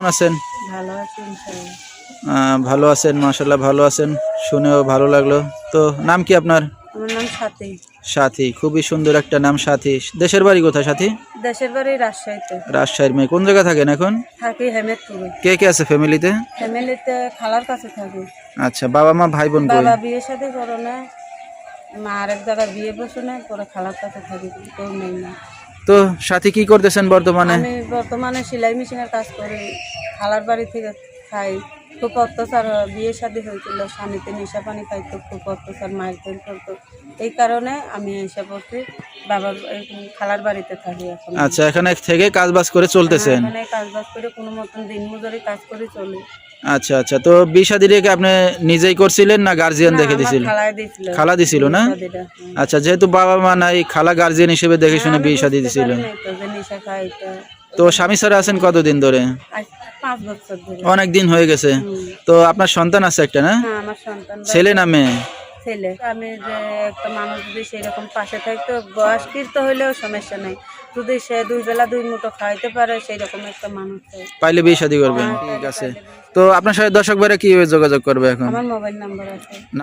আছেন? ভালো আছি ইনশাআল্লাহ। ভালো আছেন, মাশাআল্লাহ ভালো আছেন, শুনেও ভালো লাগলো। তো নাম কি আপনার? আমার নাম সাথী। সাথী, খুবই সুন্দর একটা নাম সাথী। দেশের বাড়ি কোথায় সাথী? দেশের বাড়ি রাজশাহীতে। রাজশাহীর মেয়ে। কোন জায়গা থাকেন এখন? থাকি হেমেদপুরে। কে কে আছে ফ্যামিলিতে? ফ্যামিলিতে খালার কাছে থাকি। আচ্ছা, বাবা মা ভাই বোন কই? বাবা বিয়ের সাথে করো না, মা আরেক জায়গায় বিয়ে বসে না, পরে খালার কাছে থাকি, কেউ নেই না। তো সাথী কি করতেছেন বর্তমানে? আমি বর্তমানে সেলাই মেশিনের কাজ করি, খালার বাড়ি থেকে খাই। খুব অত্যাচার বিয়ের সাথে হয়েছিল, স্বামীতে নেশা পানি খাইতো, খুব অত্যাচার মারধর করতো। এই কারণে আমি এসে পড়ছি, বাবার খালার বাড়িতে থাকি এখন। আচ্ছা, এখানে থেকে কাজ বাজ করে চলতেছেন? এখানে কাজ বাজ করে কোনো মতন দিন মজুরি কাজ করে চলি। আচ্ছা আচ্ছা, তো বিয়ে শাদী কি আপনি নিজেই করছিলেন না গার্জিয়ান দেখে দিছিল? খালা দিছিল না? আচ্ছা, যেহেতু বাবা মা নাই, খালা গার্জিয়ান হিসেবে দেখে শুনে বিয়ে শাদী দিছিল। তো স্বামী ছাড়া আছেন কতদিন ধরে? 5 বছর ধরে। অনেক দিন হয়ে গেছে। তো আপনার সন্তান আছে একটা না? হ্যাঁ, আমার সন্তান। ছেলে না মেয়ে? ছেলে। আমি যে একটা মানুষ যদি সেরকম পাশে থাকতো, বয়স্কৃত হইলেও সমস্যা নাই, যদি সে 2 বেলা 2 মুঠো খাইতে পারে সেই রকম একটা মানুষ পাইলে বিয়ে শাদী করবেন। ঠিক আছে। তো আপনার সাথে দর্শক ভাইরা কিভাবে যোগাযোগ করবে এখন? আমার মোবাইল নাম্বার আছে।